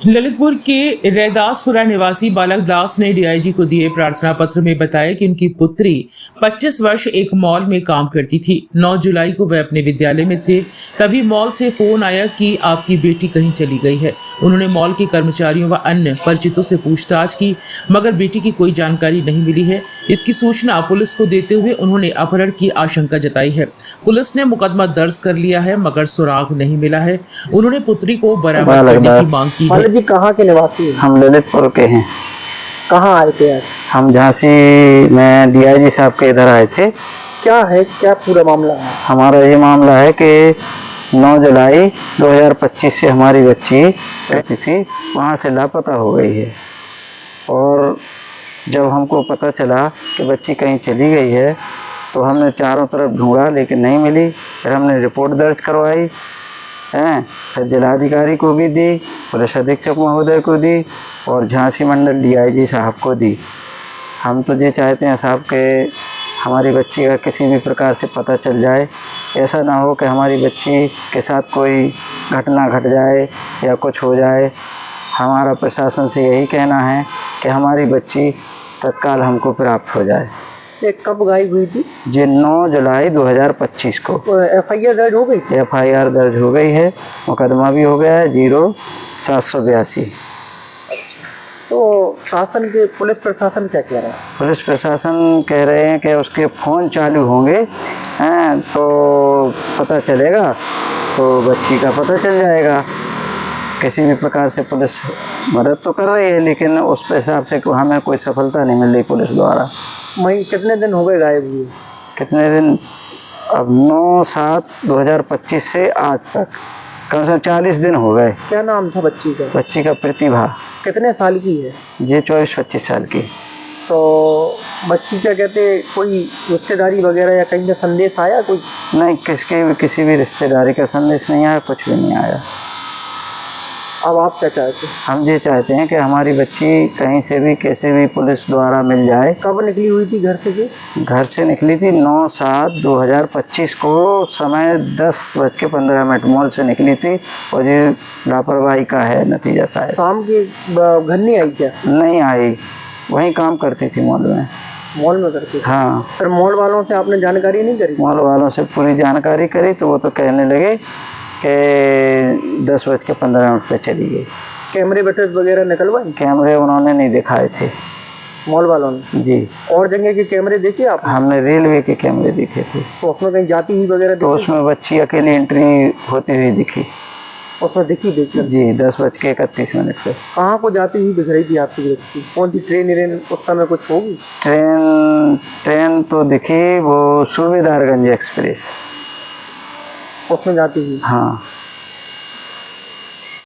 ललितपुर के रैदासपुरा निवासी बालक दास ने डीआईजी को दिए प्रार्थना पत्र में बताया कि उनकी पुत्री 25 वर्ष एक मॉल में काम करती थी। 9 जुलाई को वह अपने विद्यालय में थे, तभी मॉल से फोन आया कि आपकी बेटी कहीं चली गई है। उन्होंने मॉल के कर्मचारियों व अन्य परिचितों से पूछताछ की, मगर बेटी की कोई जानकारी नहीं मिली है। इसकी सूचना पुलिस को देते हुए उन्होंने अपहरण की आशंका जताई है। पुलिस ने मुकदमा दर्ज कर लिया है, मगर सुराग नहीं मिला है। उन्होंने पुत्री को बरामद करने की मांग की है। जी कहाँ के निवासी हैं? हम ललितपुर के हैं। कहाँ आए थे आज? हम झांसी में डीआईजी साहब के इधर आए थे। क्या है, क्या पूरा मामला है? हमारा ये मामला है कि 9 जुलाई 2025 से हमारी बच्ची रहती थी, वहाँ से लापता हो गई है। और जब हमको पता चला कि बच्ची कहीं चली गई है तो हमने चारों तरफ ढूंढा, लेकिन नहीं मिली। फिर हमने रिपोर्ट दर्ज करवाई हैं, फिर जिलाधिकारी को भी दी, पुलिस अधीक्षक महोदय को दी और झांसी मंडल डीआईजी साहब को दी। हम तो ये चाहते हैं साहब के हमारी बच्ची का किसी भी प्रकार से पता चल जाए। ऐसा ना हो कि हमारी बच्ची के साथ कोई घटना घट जाए या कुछ हो जाए। हमारा प्रशासन से यही कहना है कि हमारी बच्ची तत्काल हमको प्राप्त हो जाए। ये कब गायब हुई थी? जी 9 जुलाई 2025 को। एफआईआर दर्ज हो गई? एफआईआर दर्ज हो गई है, मुकदमा भी हो गया है 0782। तो शासन के पुलिस प्रशासन क्या कह रहा है? पुलिस प्रशासन कह रहे हैं कि उसके फ़ोन चालू होंगे हैं तो पता चलेगा, तो बच्ची का पता चल जाएगा। किसी भी प्रकार से पुलिस मदद तो कर रही है, लेकिन उस हिसाब से हमें कोई सफलता नहीं मिल रही पुलिस द्वारा। वही कितने दिन हो गए गायब हुए? कितने दिन? अब 9/7/2025 से आज तक कम से कम 40 दिन हो गए। क्या नाम था बच्ची का? बच्ची का प्रतिभा। कितने साल की है? ये 24-25 साल की। तो बच्ची क्या कहते, कोई रिश्तेदारी वगैरह या कहीं का संदेश आया? कोई नहीं, किसी भी रिश्तेदारी का संदेश नहीं आया, कुछ भी नहीं आया। अब आप क्या चाहते हैं? हम ये चाहते हैं कि हमारी बच्ची कहीं से भी कैसे भी पुलिस द्वारा मिल जाए। कब निकली हुई थी घर से? घर से निकली थी 9/7/2025 को, समय 10:15 मॉल से निकली थी और ये लापरवाही का है नतीजा शायद। शाम के घर नहीं आई क्या? नहीं आई, वहीं काम करती थी मॉल में। मॉल में करती? हाँ। फिर मॉल वालों से आपने जानकारी नहीं करी? मॉल वालों से पूरी जानकारी करी तो वो तो कहने लगे कि 10:15 पे चली गई। कैमरे बटर्स वगैरह निकलवाए? कैमरे उन्होंने नहीं दिखाए थे मॉल वालों ने? जी। और जगह के कैमरे देखे आप? हमने रेलवे के कैमरे देखे थे। तो उसमें कहीं जाती हुई वगैरह तो उसमें बच्ची अकेली एंट्री होती हुई दिखी। उसमें दिखी? जी 10:31 पे। कहाँ को जाती हुई दिख रही थी आपकी बच्ची? कौन सी ट्रेन उस समय कुछ होगी? ट्रेन तो दिखी, वो सूबेदारगंज एक्सप्रेस, उसमें जाती हुई। हाँ।